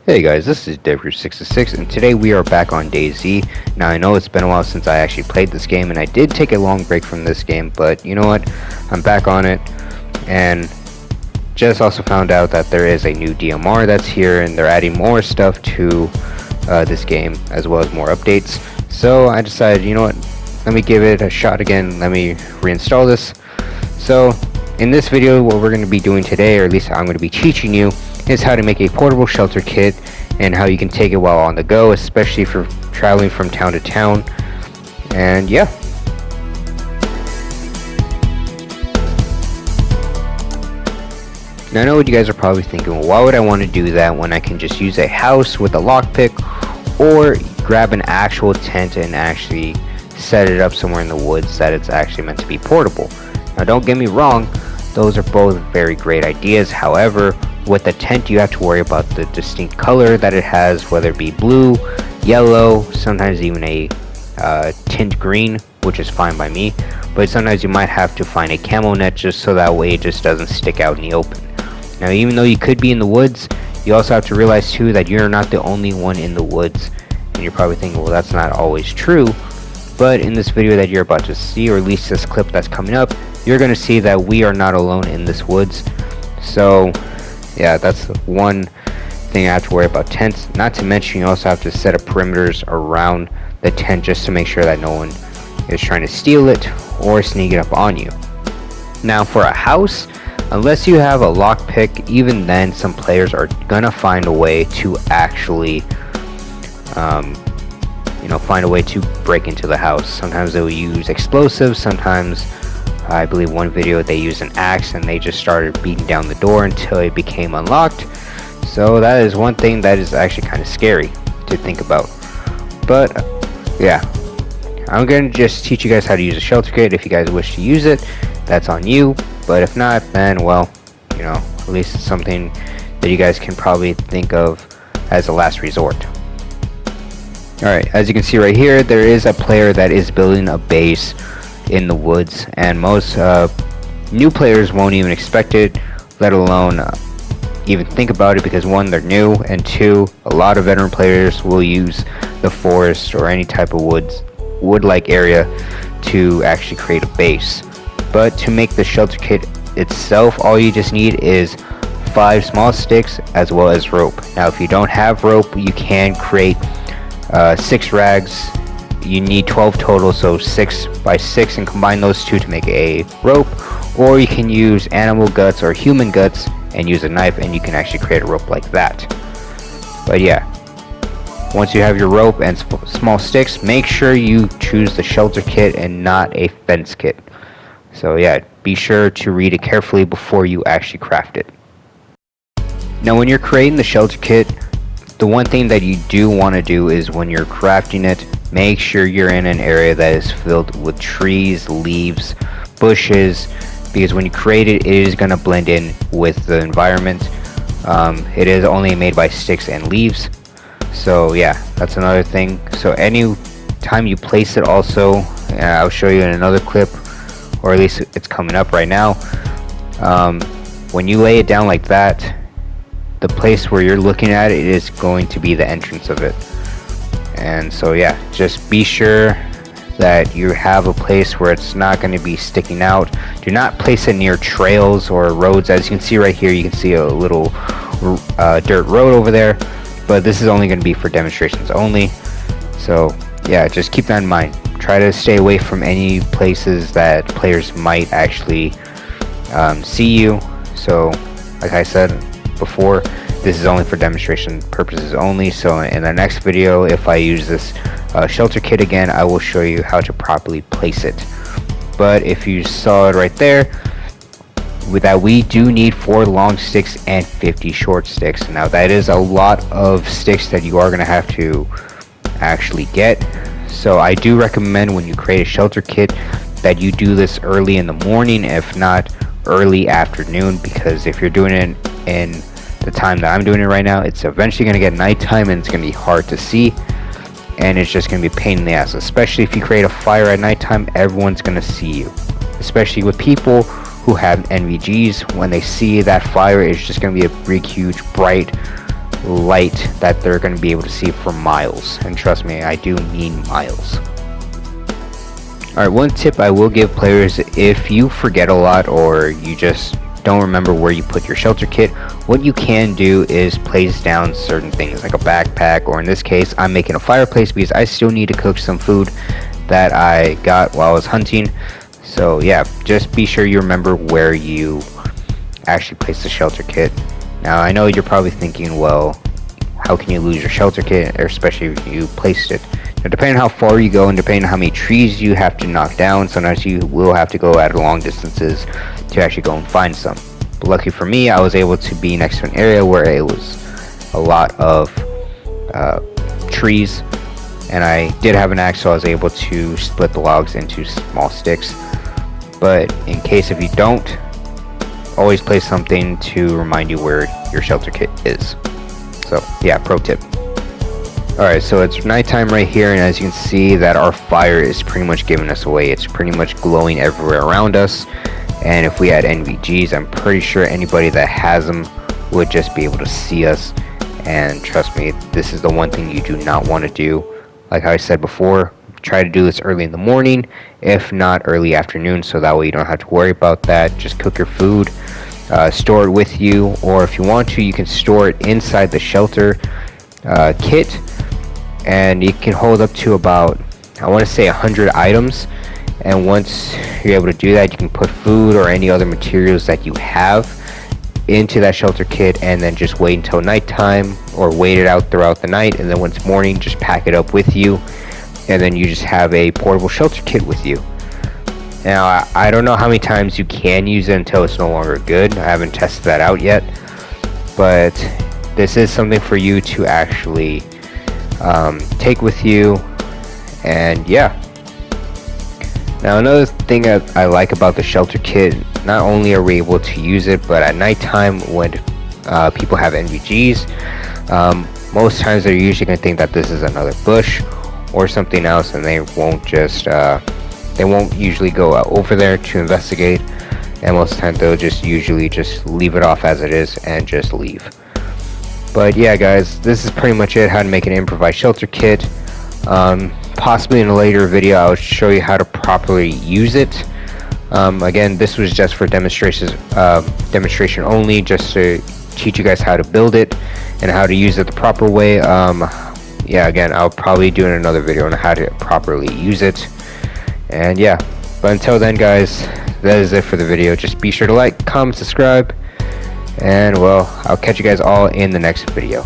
Hey guys, this is Dayz and today we are back on Dayz. Now I know it's been a while since I actually played this game, and I did take a long break from this game, but you know what? I'm back on it, and just also found out that there is a new DMR that's here, and they're adding more stuff to this game, as well as more updates. So I decided, you know what? Let me give it a shot again. Let me reinstall this. So in this video, what we're going to be doing today, or at least I'm going to be teaching you, is how to make a portable shelter kit and how you can take it while on the go, especially for traveling from town to town. And yeah. Now I know what you guys are probably thinking, well, why would I want to do that when I can just use a house with a lockpick, or grab an actual tent and actually set it up somewhere in the woods that it's actually meant to be portable. Now don't get me wrong, those are both very great ideas. However, with the tent you have to worry about the distinct color that it has, whether it be blue, yellow, sometimes even a tint green, which is fine by me, but sometimes you might have to find a camo net just so that way it just doesn't stick out in the open. Now even though you could be in the woods, you also have to realize too that you're not the only one in the woods, and you're probably thinking, well, that's not always true. But in this video that you're about to see, or at least this clip that's coming up, you're going to see that we are not alone in this woods. So yeah, that's one thing I have to worry about tents. Not to mention you also have to set up perimeters around the tent just to make sure that no one is trying to steal it or sneak it up on you. Now for a house, unless you have a lockpick, even then some players are gonna find a way to actually find a way to break into the house. Sometimes they will use explosives, sometimes I believe one video they used an axe and they just started beating down the door until it became unlocked. So that is one thing that is actually kind of scary to think about. But yeah, I'm going to just teach you guys how to use a shelter kit. If you guys wish to use it, that's on you. But if not, then well, at least it's something that you guys can probably think of as a last resort. Alright, as you can see right here, there is a player that is building a base in the woods, and most new players won't even expect it, let alone even think about it, because one, they're new, and two, a lot of veteran players will use the forest or any type of wood-like area to actually create a base. But to make the shelter kit itself, all you just need is 5 small sticks as well as rope. Now if you don't have rope, you can create 6 rags. You need 12 total, so 6 by 6, and combine those two to make a rope. Or you can use animal guts or human guts and use a knife, and you can actually create a rope like that. But yeah, once you have your rope and small sticks, make sure you choose the shelter kit and not a fence kit. So yeah, be sure to read it carefully before you actually craft it. Now when you're creating the shelter kit, the one thing that you do want to do is when you're crafting it, make sure you're in an area that is filled with trees, leaves, bushes, because when you create it, it is going to blend in with the environment. It is only made by sticks and leaves. So yeah, that's another thing. So any time you place it also, I'll show you in another clip, or at least it's coming up right now. When you lay it down like that, the place where you're looking at it is going to be the entrance of it. And so yeah, just be sure that you have a place where it's not going to be sticking out. Do not place it near trails or roads. As you can see right here, you can see a little dirt road over there, but this is only going to be for demonstrations only. So yeah, just keep that in mind. Try to stay away from any places that players might actually see you. So like I said before, this is only for demonstration purposes only. So in the next video, if I use this shelter kit again, I will show you how to properly place it. But if you saw it right there, with that, we do need 4 long sticks and 50 short sticks. Now that is a lot of sticks that you are going to have to actually get. So I do recommend when you create a shelter kit that you do this early in the morning, if not early afternoon, because if you're doing it in the time that I'm doing it right now, it's eventually going to get nighttime and it's going to be hard to see, and it's just going to be a pain in the ass. Especially if you create a fire at nighttime, everyone's going to see you, especially with people who have NVGs. When they see that fire, it's just going to be a big huge bright light that they're going to be able to see for miles, and trust me, I do mean miles. Alright, one tip I will give players: if you forget a lot or you just don't remember where you put your shelter kit, what you can do is place down certain things like a backpack, or in this case I'm making a fireplace because I still need to cook some food that I got while I was hunting. So yeah, just be sure you remember where you actually place the shelter kit. Now I know you're probably thinking, well, how can you lose your shelter kit, or especially if you placed it? Now, depending on how far you go and depending on how many trees you have to knock down, sometimes you will have to go at long distances to actually go and find some. But lucky for me, I was able to be next to an area where it was a lot of trees, and I did have an axe, so I was able to split the logs into small sticks. But in case if you don't, always place something to remind you where your shelter kit is. So yeah, pro tip. Alright, so it's nighttime right here, and as you can see that our fire is pretty much giving us away. It's pretty much glowing everywhere around us, and if we had NVGs, I'm pretty sure anybody that has them would just be able to see us. And trust me, this is the one thing you do not want to do. Like I said before, try to do this early in the morning, if not early afternoon, so that way you don't have to worry about that. Just cook your food, store it with you, or if you want to, you can store it inside the shelter kit, and it can hold up to about, I want to say, 100 items. And once you're able to do that, you can put food or any other materials that you have into that shelter kit, and then just wait until nighttime, or wait it out throughout the night, and then when it's morning, just pack it up with you, and then you just have a portable shelter kit with you. Now I don't know how many times you can use it until it's no longer good. I haven't tested that out yet, but this is something for you to actually take with you. And yeah, now another thing that I like about the shelter kit, not only are we able to use it, but at nighttime when people have NVGs, most times they're usually going to think that this is another bush or something else, and they won't just they won't usually go over there to investigate, and most of the time they'll just usually just leave it off as it is and just leave. But yeah guys, this is pretty much it, how to make an improvised shelter kit. Possibly in a later video I'll show you how to properly use it. Again, this was just for demonstration only, just to teach you guys how to build it and how to use it the proper way. Yeah, again, I'll probably do in another video on how to properly use it. And yeah, but until then guys, that is it for the video. Just be sure to like, comment, subscribe, and well, I'll catch you guys all in the next video.